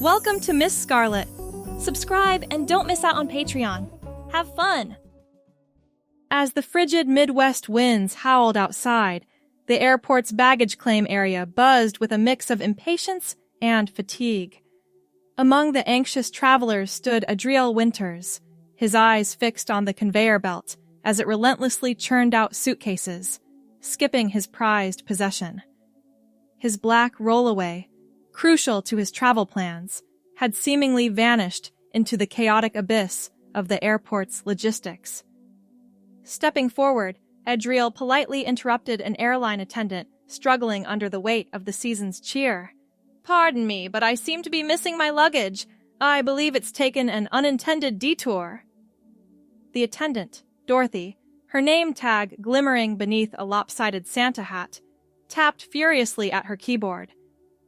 Welcome to Miss Scarlett. Subscribe and don't miss out on Patreon. Have fun! As the frigid Midwest winds howled outside, the airport's baggage claim area buzzed with a mix of impatience and fatigue. Among the anxious travelers stood Adriel Winters, his eyes fixed on the conveyor belt as it relentlessly churned out suitcases, skipping his prized possession. His black rollaway, crucial to his travel plans, had seemingly vanished into the chaotic abyss of the airport's logistics. Stepping forward, Adriel politely interrupted an airline attendant struggling under the weight of the season's cheer. "Pardon me, but I seem to be missing my luggage. I believe it's taken an unintended detour." The attendant, Dorothy, her name tag glimmering beneath a lopsided Santa hat, tapped furiously at her keyboard.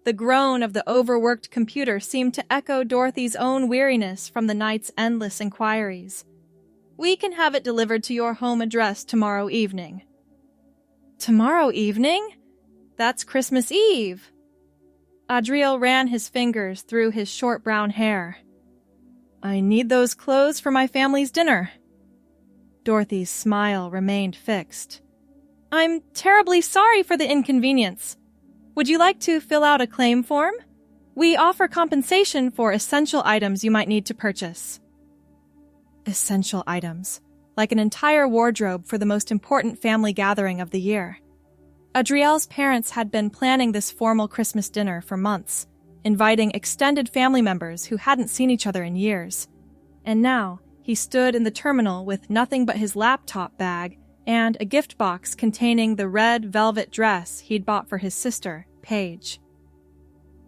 The groan of the overworked computer seemed to echo Dorothy's own weariness from the night's endless inquiries. "We can have it delivered to your home address tomorrow evening." "Tomorrow evening? That's Christmas Eve." Adriel ran his fingers through his short brown hair. "I need those clothes for my family's dinner." Dorothy's smile remained fixed. "I'm terribly sorry for the inconvenience. Would you like to fill out a claim form? We offer compensation for essential items you might need to purchase." Essential items, like an entire wardrobe for the most important family gathering of the year. Adriel's parents had been planning this formal Christmas dinner for months, inviting extended family members who hadn't seen each other in years. And now, he stood in the terminal with nothing but his laptop bag and a gift box containing the red velvet dress he'd bought for his sister, Paige.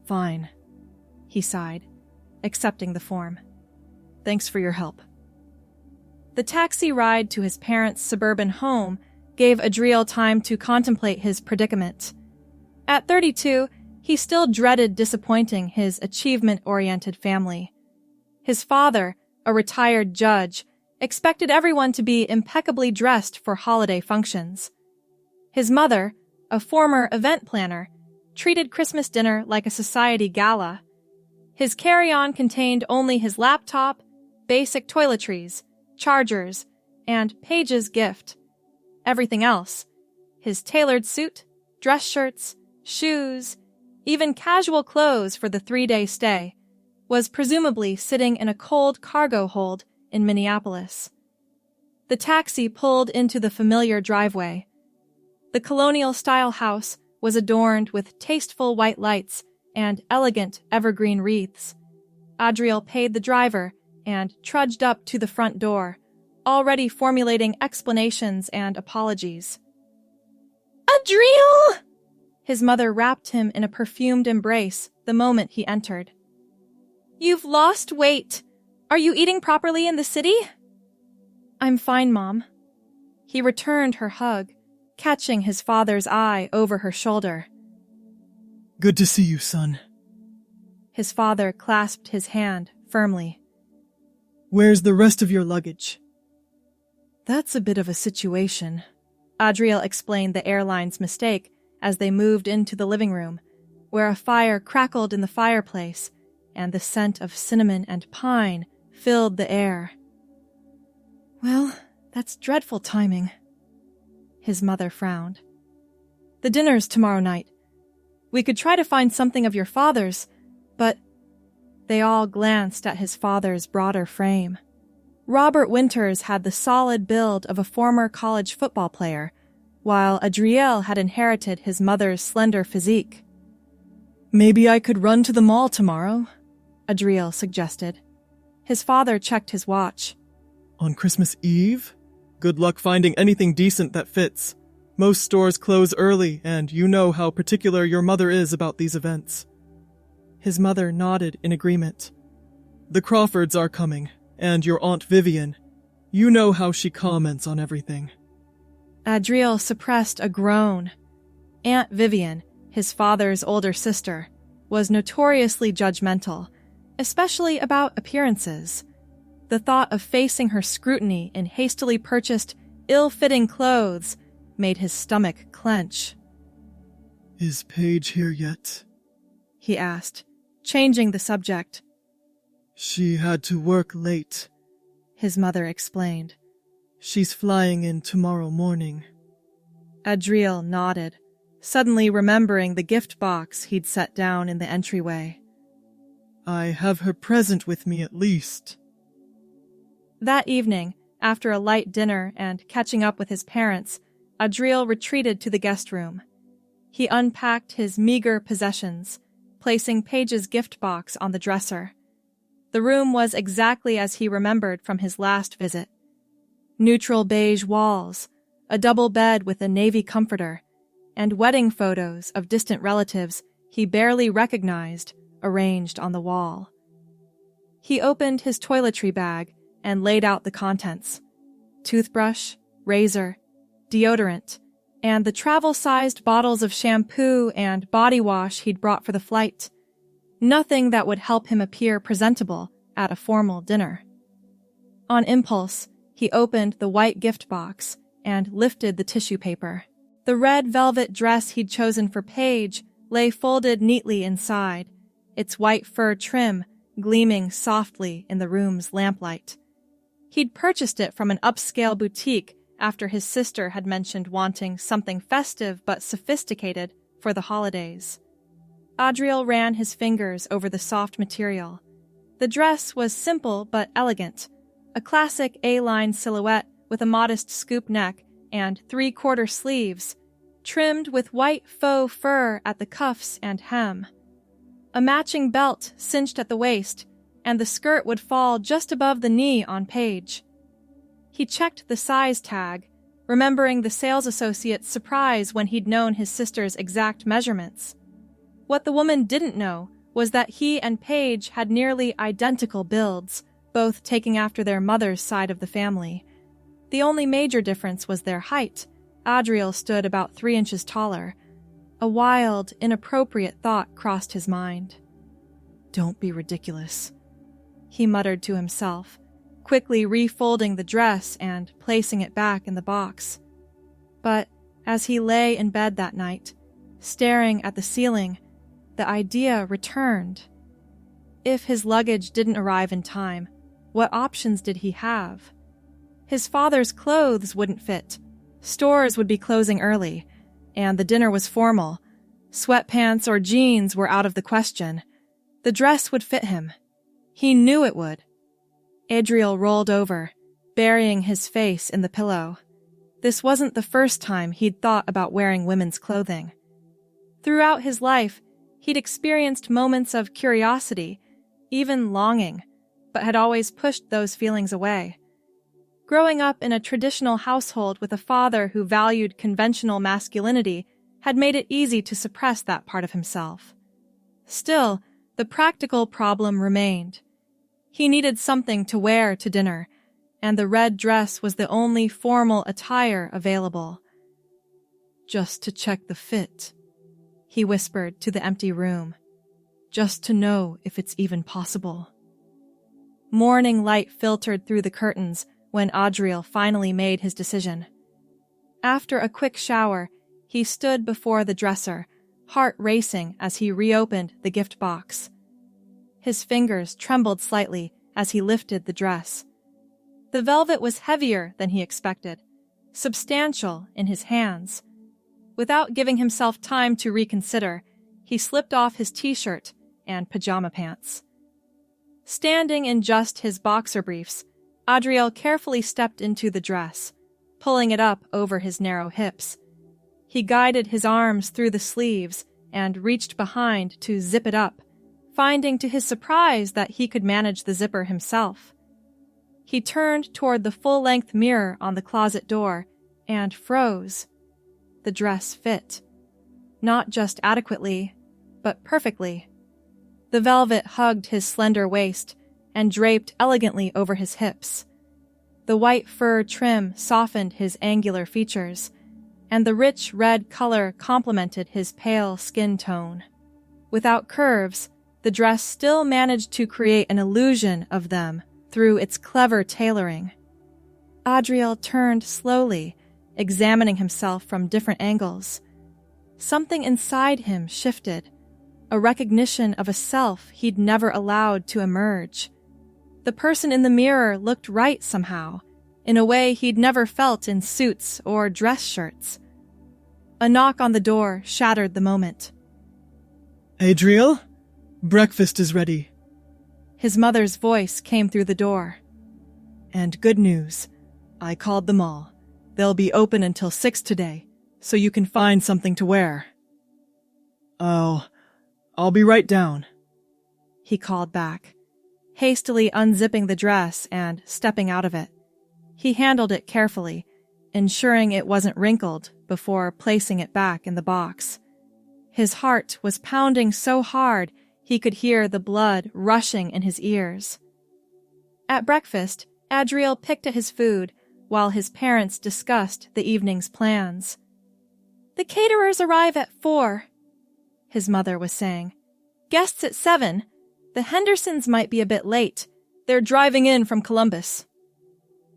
"Fine," he sighed, accepting the form. "Thanks for your help." The taxi ride to his parents' suburban home gave Adriel time to contemplate his predicament. At 32, he still dreaded disappointing his achievement-oriented family. His father, a retired judge, expected everyone to be impeccably dressed for holiday functions. His mother, a former event planner, treated Christmas dinner like a society gala. His carry-on contained only his laptop, basic toiletries, chargers, and Paige's gift. Everything else, his tailored suit, dress shirts, shoes, even casual clothes for the 3-day stay, was presumably sitting in a cold cargo hold in Minneapolis. The taxi pulled into the familiar driveway. The colonial-style house was adorned with tasteful white lights and elegant evergreen wreaths. Adriel paid the driver and trudged up to the front door, already formulating explanations and apologies. "Adriel!" His mother wrapped him in a perfumed embrace the moment he entered. "You've lost weight. Are you eating properly in the city?" "I'm fine, Mom." He returned her hug, catching his father's eye over her shoulder. "Good to see you, son." His father clasped his hand firmly. "Where's the rest of your luggage?" "That's a bit of a situation," Adriel explained the airline's mistake as they moved into the living room, where a fire crackled in the fireplace and the scent of cinnamon and pine filled the air. "Well, that's dreadful timing." His mother frowned. "The dinner's tomorrow night. We could try to find something of your father's, but—" They all glanced at his father's broader frame. Robert Winters had the solid build of a former college football player, while Adriel had inherited his mother's slender physique. "Maybe I could run to the mall tomorrow," Adriel suggested. His father checked his watch. "On Christmas Eve? Good luck finding anything decent that fits. Most stores close early, and you know how particular your mother is about these events." His mother nodded in agreement. "The Crawfords are coming, and your Aunt Vivian. You know how she comments on everything." Adriel suppressed a groan. Aunt Vivian, his father's older sister, was notoriously judgmental, especially about appearances. The thought of facing her scrutiny in hastily purchased, ill-fitting clothes made his stomach clench. "Is Paige here yet?" he asked, changing the subject. She had to work late, His mother explained. She's flying in tomorrow morning. Adriel nodded, suddenly remembering the gift box he'd set down in the entryway. I have her present with me at least. That evening, after a light dinner and catching up with his parents, Adriel retreated to the guest room. He unpacked his meager possessions, placing Paige's gift box on the dresser. The room was exactly as he remembered from his last visit. Neutral beige walls, a double bed with a navy comforter, and wedding photos of distant relatives he barely recognized arranged on the wall. He opened his toiletry bag and laid out the contents: toothbrush, razor, deodorant, and the travel-sized bottles of shampoo and body wash he'd brought for the flight. Nothing that would help him appear presentable at a formal dinner. On impulse, he opened the white gift box and lifted the tissue paper. The red velvet dress he'd chosen for Paige lay folded neatly inside, its white fur trim gleaming softly in the room's lamplight. He'd purchased it from an upscale boutique after his sister had mentioned wanting something festive but sophisticated for the holidays. Adriel ran his fingers over the soft material. The dress was simple but elegant, a classic A-line silhouette with a modest scoop neck and 3/4 sleeves, trimmed with white faux fur at the cuffs and hem. A matching belt cinched at the waist, and the skirt would fall just above the knee on Paige. He checked the size tag, remembering the sales associate's surprise when he'd known his sister's exact measurements. What the woman didn't know was that he and Paige had nearly identical builds, both taking after their mother's side of the family. The only major difference was their height. Adriel stood about 3 inches taller. A wild, inappropriate thought crossed his mind. "Don't be ridiculous," he muttered to himself, quickly refolding the dress and placing it back in the box. But as he lay in bed that night, staring at the ceiling, the idea returned. If his luggage didn't arrive in time, what options did he have? His father's clothes wouldn't fit, stores would be closing early, and the dinner was formal. Sweatpants or jeans were out of the question. The dress would fit him. He knew it would. Adriel rolled over, burying his face in the pillow. This wasn't the first time he'd thought about wearing women's clothing. Throughout his life, he'd experienced moments of curiosity, even longing, but had always pushed those feelings away. Growing up in a traditional household with a father who valued conventional masculinity had made it easy to suppress that part of himself. Still, the practical problem remained. He needed something to wear to dinner, and the red dress was the only formal attire available. "Just to check the fit," he whispered to the empty room. "Just to know if it's even possible." Morning light filtered through the curtains when Adriel finally made his decision. After a quick shower, he stood before the dresser, heart racing as he reopened the gift box. His fingers trembled slightly as he lifted the dress. The velvet was heavier than he expected, substantial in his hands. Without giving himself time to reconsider, he slipped off his t-shirt and pajama pants. Standing in just his boxer briefs, Adriel carefully stepped into the dress, pulling it up over his narrow hips. He guided his arms through the sleeves and reached behind to zip it up, finding to his surprise that he could manage the zipper himself. He turned toward the full-length mirror on the closet door and froze. The dress fit. Not just adequately, but perfectly. The velvet hugged his slender waist and draped elegantly over his hips. The white fur trim softened his angular features, and the rich red color complemented his pale skin tone. Without curves, the dress still managed to create an illusion of them through its clever tailoring. Adriel turned slowly, examining himself from different angles. Something inside him shifted, a recognition of a self he'd never allowed to emerge. The person in the mirror looked right somehow, in a way he'd never felt in suits or dress shirts. A knock on the door shattered the moment. Adriel, breakfast is ready. His mother's voice came through the door. And good news, I called them all. They'll be open until 6 today, so you can find something to wear. Oh, I'll be right down, he called back, hastily unzipping the dress and stepping out of it. He handled it carefully, ensuring it wasn't wrinkled before placing it back in the box. His heart was pounding so hard he could hear the blood rushing in his ears. At breakfast, Adriel picked at his food while his parents discussed the evening's plans. "The caterers arrive at 4, his mother was saying. "Guests at 7. The Hendersons might be a bit late. They're driving in from Columbus."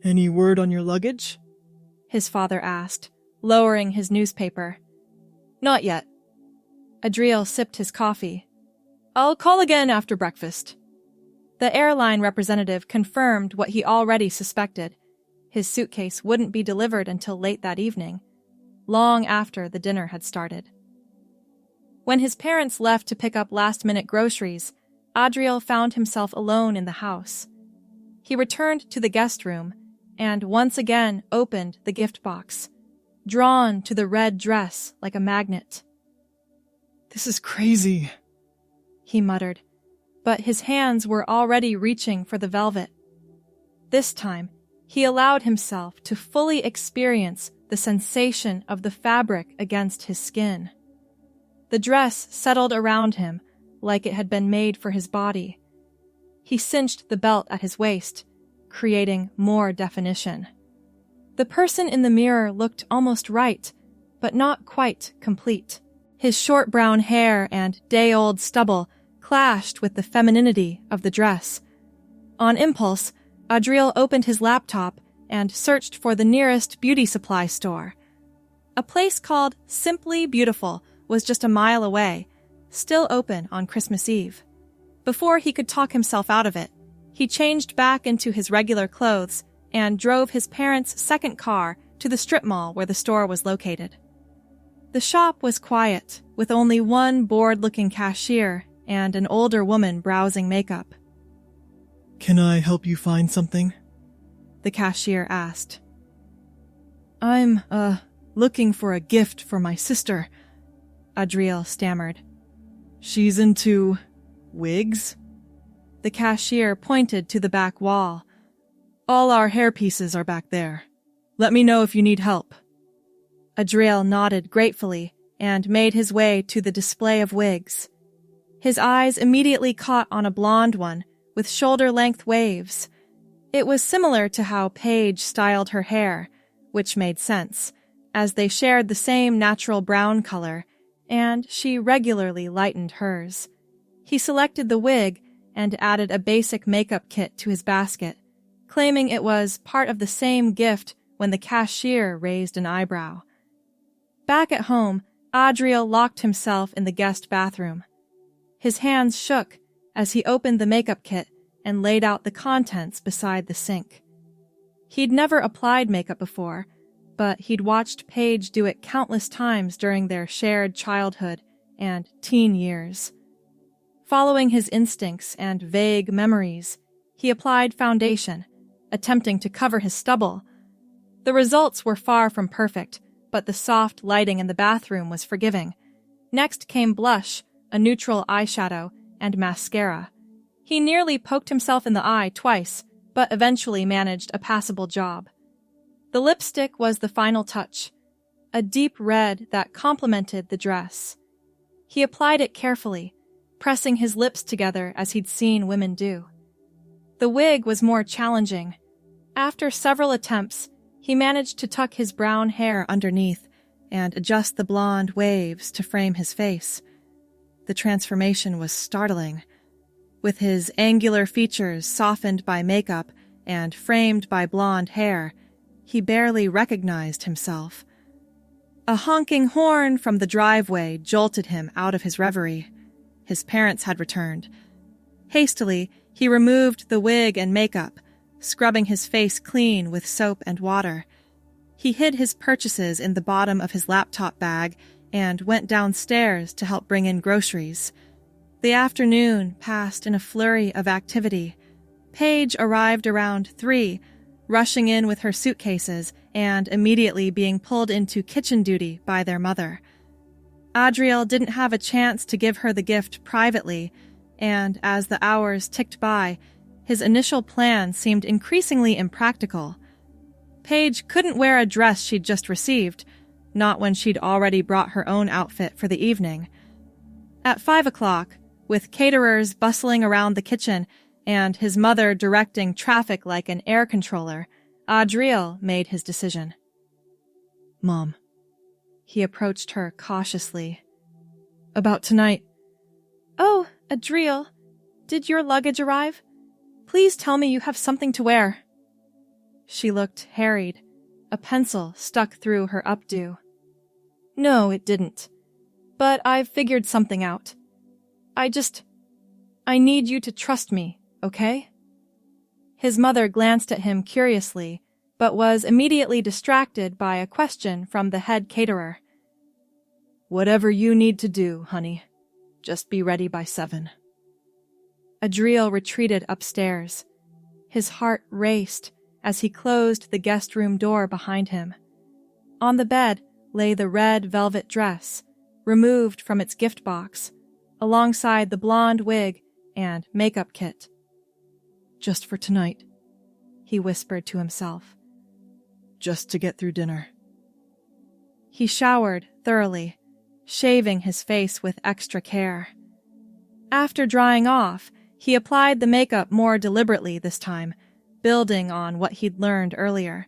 Any word on your luggage? His father asked, lowering his newspaper. "Not yet." Adriel sipped his coffee. "I'll call again after breakfast." The airline representative confirmed what he already suspected. His suitcase wouldn't be delivered until late that evening, long after the dinner had started. When his parents left to pick up last-minute groceries, Adriel found himself alone in the house. He returned to the guest room and once again opened the gift box, drawn to the red dress like a magnet. "This is crazy," he muttered, but his hands were already reaching for the velvet. This time, he allowed himself to fully experience the sensation of the fabric against his skin. The dress settled around him like it had been made for his body. He cinched the belt at his waist, creating more definition. The person in the mirror looked almost right, but not quite complete. His short brown hair and day-old stubble clashed with the femininity of the dress. On impulse, Adriel opened his laptop and searched for the nearest beauty supply store. A place called Simply Beautiful was just a mile away, still open on Christmas Eve. Before he could talk himself out of it, he changed back into his regular clothes and drove his parents' second car to the strip mall where the store was located. The shop was quiet, with only one bored-looking cashier and an older woman browsing makeup. "Can I help you find something?" the cashier asked. "I'm, looking for a gift for my sister," Adriel stammered. "She's into wigs?" The cashier pointed to the back wall. "All our hair pieces are back there. Let me know if you need help." Adriel nodded gratefully and made his way to the display of wigs. His eyes immediately caught on a blonde one with shoulder-length waves. It was similar to how Paige styled her hair, which made sense, as they shared the same natural brown color, and she regularly lightened hers. He selected the wig and added a basic makeup kit to his basket, claiming it was part of the same gift when the cashier raised an eyebrow. Back at home, Adriel locked himself in the guest bathroom. His hands shook as he opened the makeup kit and laid out the contents beside the sink. He'd never applied makeup before, but he'd watched Paige do it countless times during their shared childhood and teen years. Following his instincts and vague memories, he applied foundation, attempting to cover his stubble. The results were far from perfect, but the soft lighting in the bathroom was forgiving. Next came blush, a neutral eyeshadow, and mascara. He nearly poked himself in the eye twice, but eventually managed a passable job. The lipstick was the final touch, a deep red that complemented the dress. He applied it carefully, pressing his lips together as he'd seen women do. The wig was more challenging. After several attempts, he managed to tuck his brown hair underneath and adjust the blonde waves to frame his face. The transformation was startling. With his angular features softened by makeup and framed by blonde hair, he barely recognized himself. A honking horn from the driveway jolted him out of his reverie. His parents had returned. Hastily, he removed the wig and makeup, scrubbing his face clean with soap and water. He hid his purchases in the bottom of his laptop bag and went downstairs to help bring in groceries. The afternoon passed in a flurry of activity. Paige arrived around 3, rushing in with her suitcases and immediately being pulled into kitchen duty by their mother. Adriel didn't have a chance to give her the gift privately, and as the hours ticked by, his initial plan seemed increasingly impractical. Paige couldn't wear a dress she'd just received, not when she'd already brought her own outfit for the evening. At 5 o'clock, with caterers bustling around the kitchen and his mother directing traffic like an air controller, Adriel made his decision. Mom. He approached her cautiously. About tonight. Oh, Adriel, did your luggage arrive? Please tell me you have something to wear. She looked harried, a pencil stuck through her updo. No, it didn't. But I've figured something out. I need you to trust me, okay? His mother glanced at him curiously, but was immediately distracted by a question from the head caterer. Whatever you need to do, honey. Just be ready by 7. Adriel retreated upstairs. His heart raced as he closed the guest room door behind him. On the bed lay the red velvet dress, removed from its gift box, alongside the blonde wig and makeup kit. Just for tonight, he whispered to himself. Just to get through dinner. He showered thoroughly, shaving his face with extra care. After drying off, he applied the makeup more deliberately this time, building on what he'd learned earlier.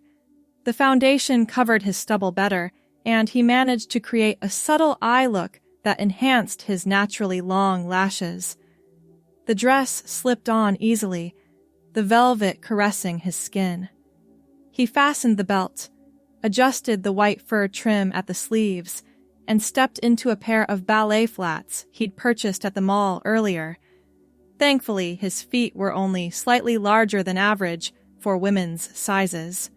The foundation covered his stubble better, and he managed to create a subtle eye look that enhanced his naturally long lashes. The dress slipped on easily, the velvet caressing his skin. He fastened the belt, adjusted the white fur trim at the sleeves, and stepped into a pair of ballet flats he'd purchased at the mall earlier. Thankfully, his feet were only slightly larger than average for women's sizes.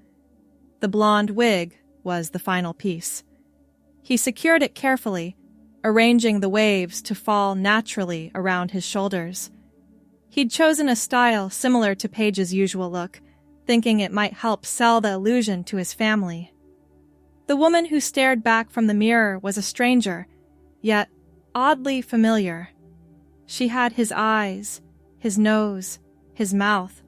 The blonde wig was the final piece. He secured it carefully, arranging the waves to fall naturally around his shoulders. He'd chosen a style similar to Paige's usual look, thinking it might help sell the illusion to his family. The woman who stared back from the mirror was a stranger, yet oddly familiar. She had his eyes, his nose, his mouth,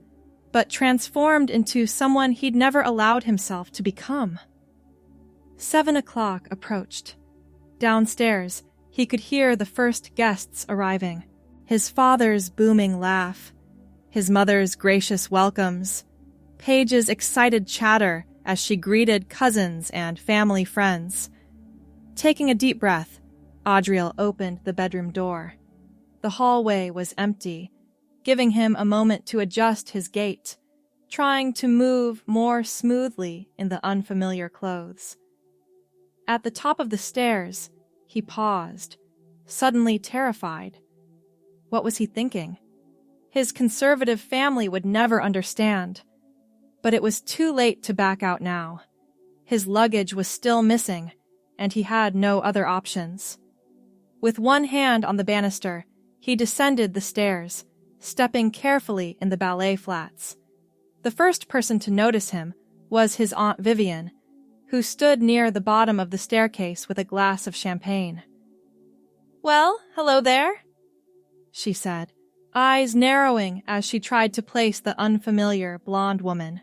but transformed into someone he'd never allowed himself to become. 7 o'clock approached. Downstairs, he could hear the first guests arriving, his father's booming laugh, his mother's gracious welcomes, Paige's excited chatter as she greeted cousins and family friends. Taking a deep breath, Adriel opened the bedroom door. The hallway was empty, giving him a moment to adjust his gait, trying to move more smoothly in the unfamiliar clothes. At the top of the stairs, he paused, suddenly terrified. What was he thinking? His conservative family would never understand. But it was too late to back out now. His luggage was still missing, and he had no other options. With one hand on the banister, he descended the stairs, stepping carefully in the ballet flats. The first person to notice him was his Aunt Vivian, who stood near the bottom of the staircase with a glass of champagne. "Well, hello there," she said, eyes narrowing as she tried to place the unfamiliar blonde woman.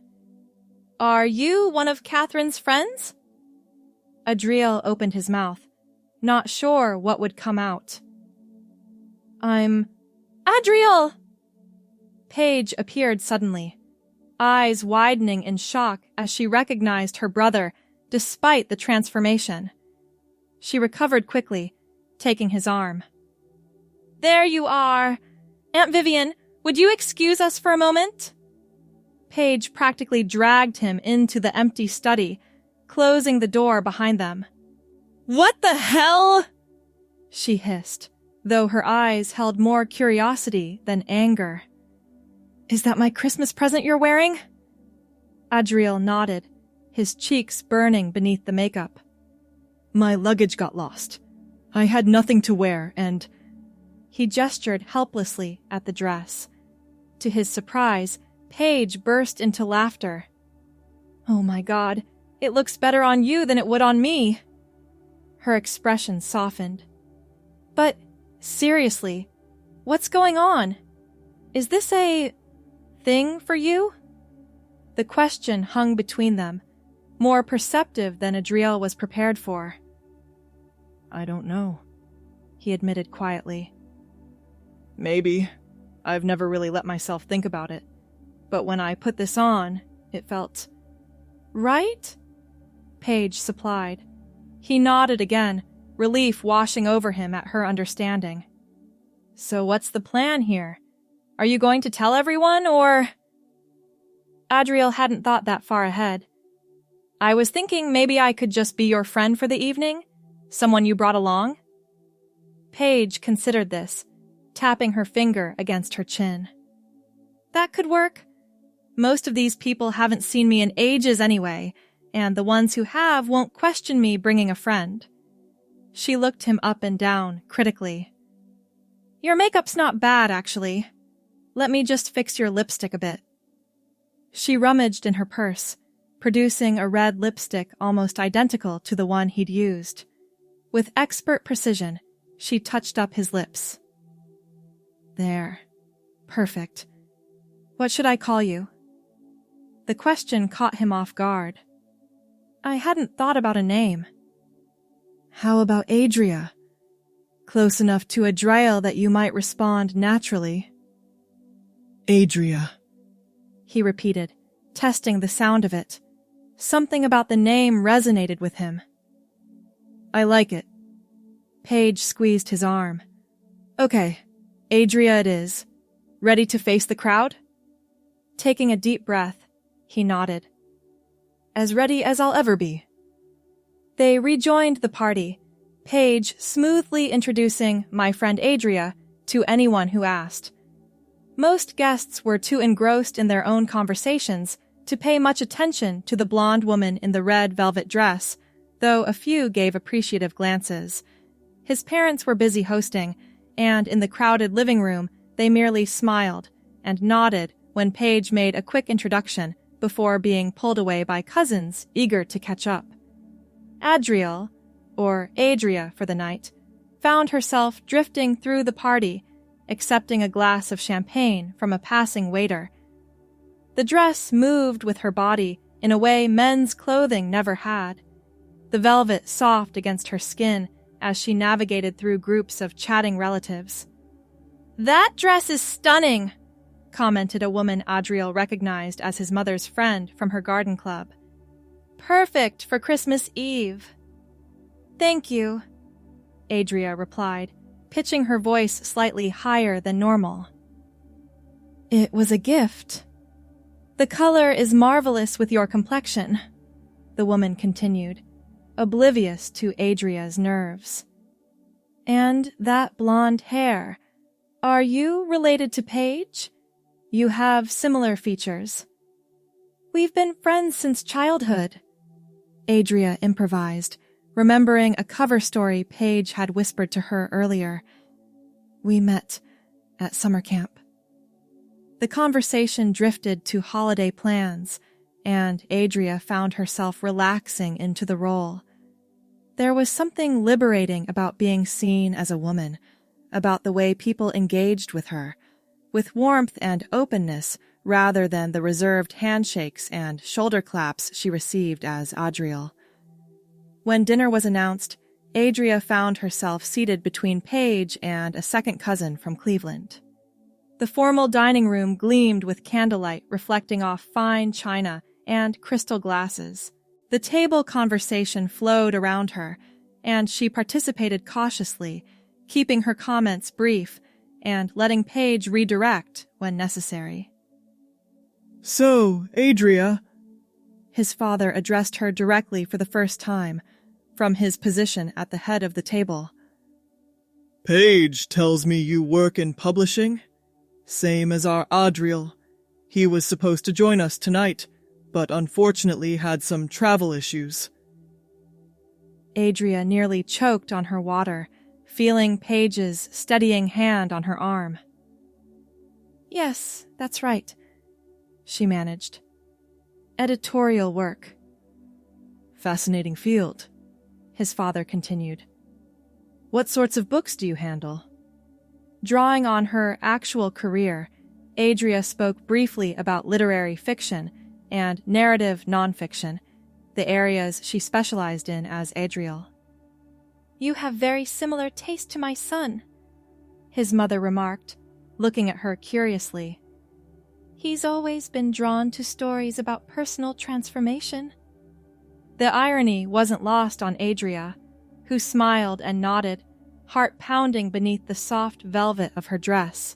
"Are you one of Catherine's friends?" Adriel opened his mouth, not sure what would come out. Adriel! Paige appeared suddenly, eyes widening in shock as she recognized her brother despite the transformation. She recovered quickly, taking his arm. "There you are. Aunt Vivian, would you excuse us for a moment?" Paige practically dragged him into the empty study, closing the door behind them. "What the hell?" she hissed, though her eyes held more curiosity than anger. "Is that my Christmas present you're wearing?" Adriel nodded, his cheeks burning beneath the makeup. "My luggage got lost. I had nothing to wear, and—" He gestured helplessly at the dress. To his surprise, Paige burst into laughter. "Oh my God, it looks better on you than it would on me." Her expression softened. "But, seriously, what's going on? Is this a thing for you?" The question hung between them, more perceptive than Adriel was prepared for. "I don't know," he admitted quietly. "Maybe. I've never really let myself think about it. But when I put this on, it felt..." "Right?" Paige supplied. He nodded again, relief washing over him at her understanding. "So what's the plan here? Are you going to tell everyone, or—" Adriel hadn't thought that far ahead. "I was thinking maybe I could just be your friend for the evening? Someone you brought along?" Paige considered this, tapping her finger against her chin. "That could work. Most of these people haven't seen me in ages anyway, and the ones who have won't question me bringing a friend." She looked him up and down, critically. "Your makeup's not bad, actually. Let me just fix your lipstick a bit." She rummaged in her purse, producing a red lipstick almost identical to the one he'd used. With expert precision, she touched up his lips. "There. Perfect. What should I call you?" The question caught him off guard. "I hadn't thought about a name." "How about Adria? Close enough to Adriel that you might respond naturally." "Adria," he repeated, testing the sound of it. Something about the name resonated with him. "I like it." Paige squeezed his arm. "Okay, Adria it is. Ready to face the crowd?" Taking a deep breath, he nodded. "As ready as I'll ever be." They rejoined the party, Paige smoothly introducing my friend Adria to anyone who asked. Most guests were too engrossed in their own conversations to pay much attention to the blonde woman in the red velvet dress, though a few gave appreciative glances. His parents were busy hosting, and in the crowded living room, they merely smiled and nodded when Paige made a quick introduction before being pulled away by cousins eager to catch up. Adriel, or Adria for the night, found herself drifting through the party, accepting a glass of champagne from a passing waiter. The dress moved with her body in a way men's clothing never had, the velvet soft against her skin as she navigated through groups of chatting relatives. "That dress is stunning," commented a woman Adriel recognized as his mother's friend from her garden club. "Perfect for Christmas Eve." "Thank you," Adria replied, pitching her voice slightly higher than normal. "It was a gift. The color is marvelous with your complexion," the woman continued, oblivious to Adria's nerves. "And that blonde hair. Are you related to Paige? You have similar features." "We've been friends since childhood," Adria improvised, remembering a cover story Paige had whispered to her earlier. "We met at summer camp." The conversation drifted to holiday plans, and Adria found herself relaxing into the role. There was something liberating about being seen as a woman, about the way people engaged with her, with warmth and openness rather than the reserved handshakes and shoulder claps she received as Adriel. When dinner was announced, Adria found herself seated between Paige and a second cousin from Cleveland. The formal dining room gleamed with candlelight reflecting off fine china and crystal glasses. The table conversation flowed around her, and she participated cautiously, keeping her comments brief and letting Paige redirect when necessary. "So, Adria," his father addressed her directly for the first time, from his position at the head of the table. Paige tells me you work in publishing. Same as our Adriel. He was supposed to join us tonight, but unfortunately had some travel issues. Adria nearly choked on her water, feeling Paige's steadying hand on her arm. Yes, that's right, she managed. Editorial work. Fascinating field, his father continued. What sorts of books do you handle? Drawing on her actual career, Adria spoke briefly about literary fiction and narrative nonfiction, the areas she specialized in as Adriel. You have very similar taste to my son, his mother remarked, looking at her curiously. He's always been drawn to stories about personal transformation. The irony wasn't lost on Adria, who smiled and nodded, heart pounding beneath the soft velvet of her dress.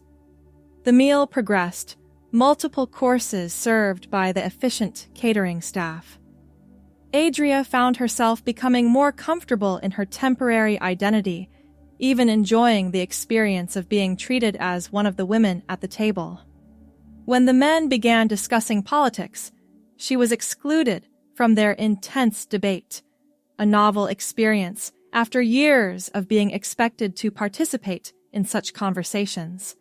The meal progressed, multiple courses served by the efficient catering staff. Adria found herself becoming more comfortable in her temporary identity, even enjoying the experience of being treated as one of the women at the table. When the men began discussing politics, she was excluded from their intense debate, a novel experience after years of being expected to participate in such conversations.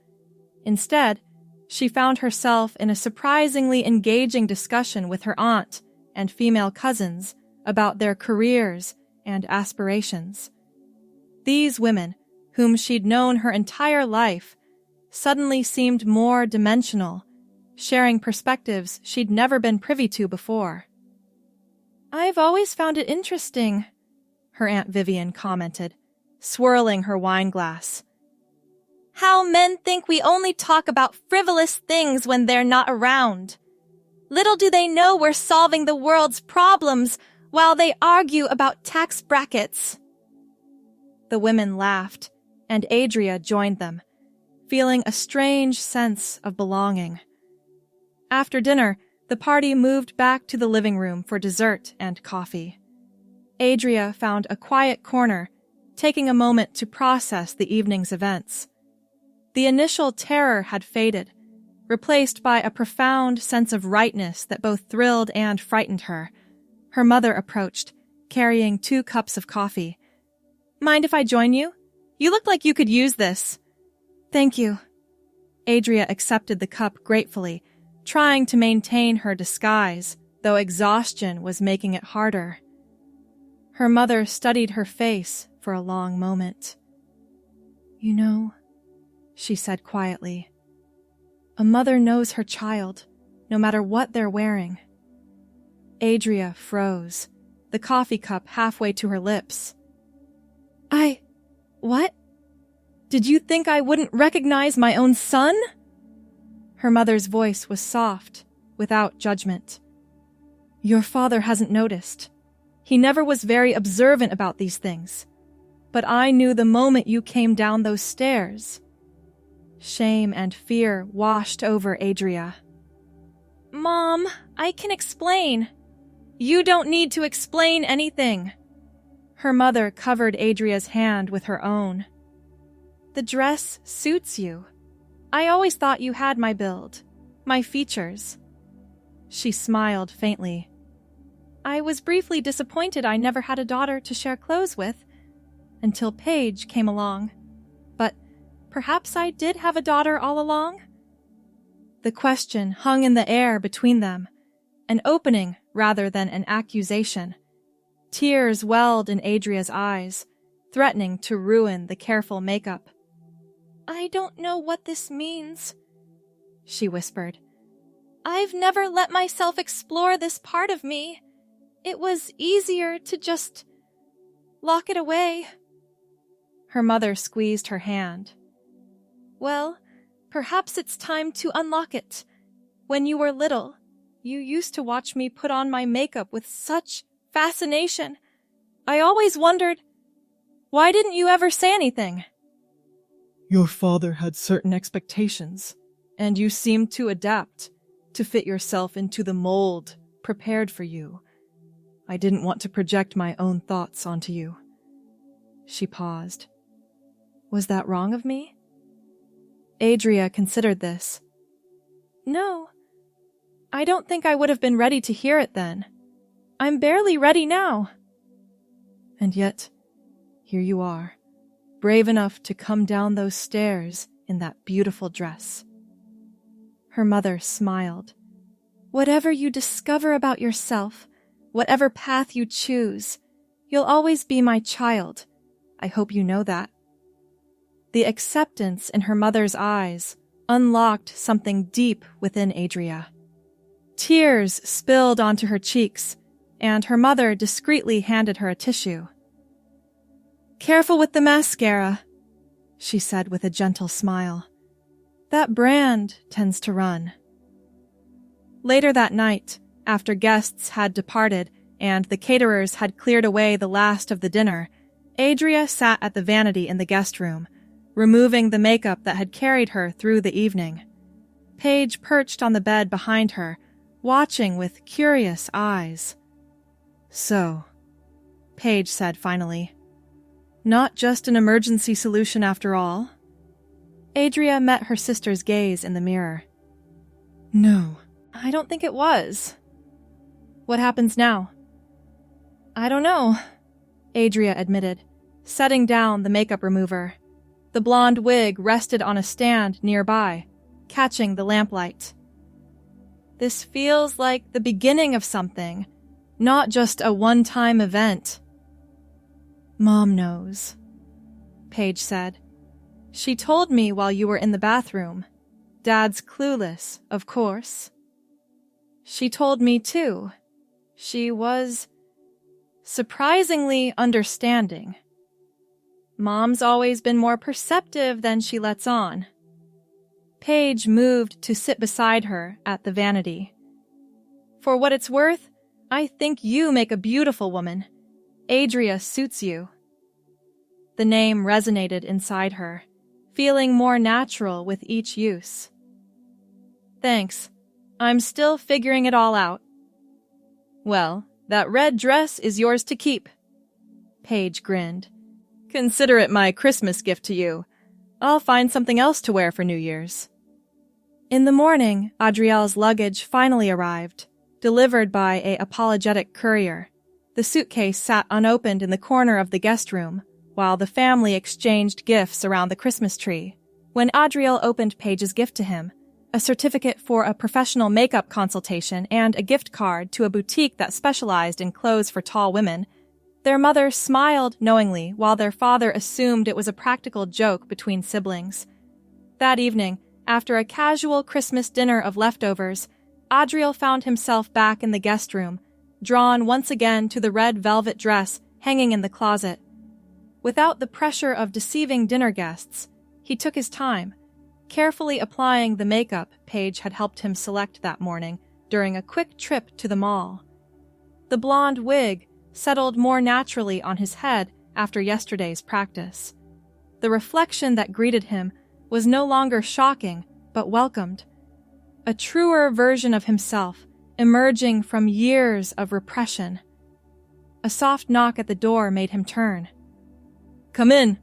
Instead, she found herself in a surprisingly engaging discussion with her aunt and female cousins about their careers and aspirations. These women, whom she'd known her entire life, suddenly seemed more dimensional, sharing perspectives she'd never been privy to before. I've always found it interesting, her Aunt Vivian commented, swirling her wine glass. How men think we only talk about frivolous things when they're not around. Little do they know we're solving the world's problems while they argue about tax brackets. The women laughed, and Adria joined them, feeling a strange sense of belonging. After dinner, the party moved back to the living room for dessert and coffee. Adria found a quiet corner, taking a moment to process the evening's events. The initial terror had faded, replaced by a profound sense of rightness that both thrilled and frightened her. Her mother approached, carrying 2 cups of coffee. Mind if I join you? You look like you could use this. Thank you. Adria accepted the cup gratefully, trying to maintain her disguise, though exhaustion was making it harder. Her mother studied her face for a long moment. You know, she said quietly, a mother knows her child, no matter what they're wearing. Adria froze, the coffee cup halfway to her lips. What? Did you think I wouldn't recognize my own son? Her mother's voice was soft, without judgment. Your father hasn't noticed. He never was very observant about these things. But I knew the moment you came down those stairs. Shame and fear washed over Adria. Mom, I can explain. You don't need to explain anything. Her mother covered Adria's hand with her own. The dress suits you. I always thought you had my build, my features. She smiled faintly. I was briefly disappointed I never had a daughter to share clothes with, until Paige came along. But perhaps I did have a daughter all along? The question hung in the air between them, an opening rather than an accusation. Tears welled in Adria's eyes, threatening to ruin the careful makeup. I don't know what this means, she whispered. I've never let myself explore this part of me. It was easier to just lock it away. Her mother squeezed her hand. Well, perhaps it's time to unlock it. When you were little, you used to watch me put on my makeup with such fascination. I always wondered, why didn't you ever say anything? Your father had certain expectations, and you seemed to adapt, to fit yourself into the mold prepared for you. I didn't want to project my own thoughts onto you. She paused. Was that wrong of me? Adria considered this. No, I don't think I would have been ready to hear it then. I'm barely ready now. And yet, here you are, brave enough to come down those stairs in that beautiful dress. Her mother smiled. Whatever you discover about yourself, whatever path you choose, you'll always be my child. I hope you know that. The acceptance in her mother's eyes unlocked something deep within Adria. Tears spilled onto her cheeks, and her mother discreetly handed her a tissue. Careful with the mascara, she said with a gentle smile. That brand tends to run. Later that night, after guests had departed and the caterers had cleared away the last of the dinner, Adria sat at the vanity in the guest room, removing the makeup that had carried her through the evening. Paige perched on the bed behind her, watching with curious eyes. So, Paige said finally, not just an emergency solution after all? Adria met her sister's gaze in the mirror. No, I don't think it was. What happens now? I don't know, Adria admitted, setting down the makeup remover. The blonde wig rested on a stand nearby, catching the lamplight. This feels like the beginning of something, not just a one-time event. Mom knows, Paige said. She told me while you were in the bathroom. Dad's clueless, of course. She told me too. She was surprisingly understanding. Mom's always been more perceptive than she lets on. Paige moved to sit beside her at the vanity. For what it's worth, I think you make a beautiful woman. Adria suits you. The name resonated inside her, feeling more natural with each use. Thanks. I'm still figuring it all out. Well, that red dress is yours to keep. Paige grinned. Consider it my Christmas gift to you. I'll find something else to wear for New Year's. In the morning, Adrielle's luggage finally arrived, delivered by an apologetic courier. The suitcase sat unopened in the corner of the guest room, while the family exchanged gifts around the Christmas tree. When Adrielle opened Paige's gift to him, a certificate for a professional makeup consultation and a gift card to a boutique that specialized in clothes for tall women, their mother smiled knowingly while their father assumed it was a practical joke between siblings. That evening, after a casual Christmas dinner of leftovers, Adriel found himself back in the guest room, drawn once again to the red velvet dress hanging in the closet. Without the pressure of deceiving dinner guests, he took his time, carefully applying the makeup Paige had helped him select that morning during a quick trip to the mall. The blonde wig settled more naturally on his head after yesterday's practice. The reflection that greeted him was no longer shocking, but welcomed. A truer version of himself, emerging from years of repression. A soft knock at the door made him turn. Come in,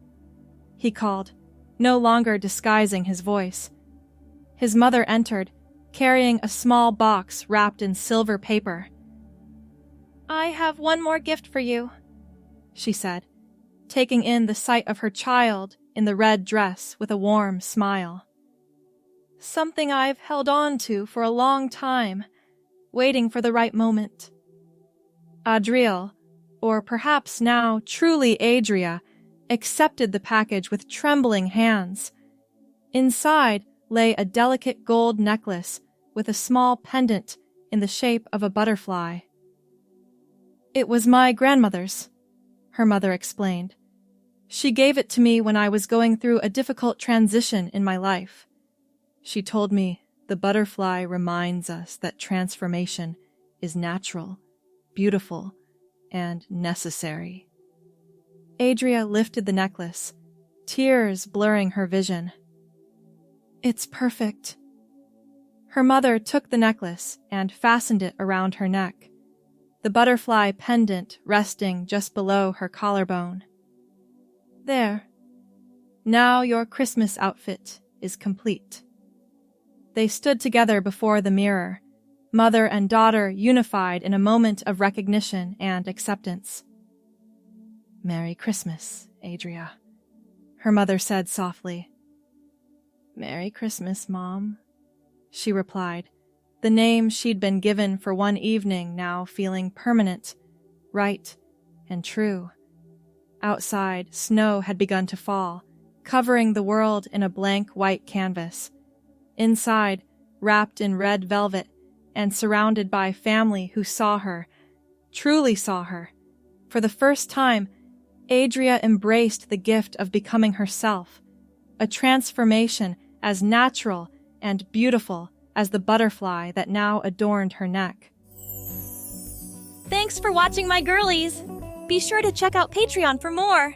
he called, no longer disguising his voice. His mother entered, carrying a small box wrapped in silver paper. I have one more gift for you, she said, taking in the sight of her child in the red dress with a warm smile. Something I've held on to for a long time, waiting for the right moment. Adriel, or perhaps now truly Adria, accepted the package with trembling hands. Inside lay a delicate gold necklace with a small pendant in the shape of a butterfly. It was my grandmother's, her mother explained. She gave it to me when I was going through a difficult transition in my life. She told me the butterfly reminds us that transformation is natural, beautiful, and necessary. Adria lifted the necklace, tears blurring her vision. It's perfect. Her mother took the necklace and fastened it around her neck, the butterfly pendant resting just below her collarbone. There. Now your Christmas outfit is complete. They stood together before the mirror, mother and daughter unified in a moment of recognition and acceptance. "Merry Christmas, Adria," her mother said softly. "Merry Christmas, Mom," she replied, the name she'd been given for one evening now feeling permanent, right, and true. Outside, snow had begun to fall, covering the world in a blank white canvas. Inside, wrapped in red velvet and surrounded by family who saw her, truly saw her. For the first time, Adria embraced the gift of becoming herself, a transformation as natural and beautiful as the butterfly that now adorned her neck. Thanks for watching, my girlies! Be sure to check out Patreon for more!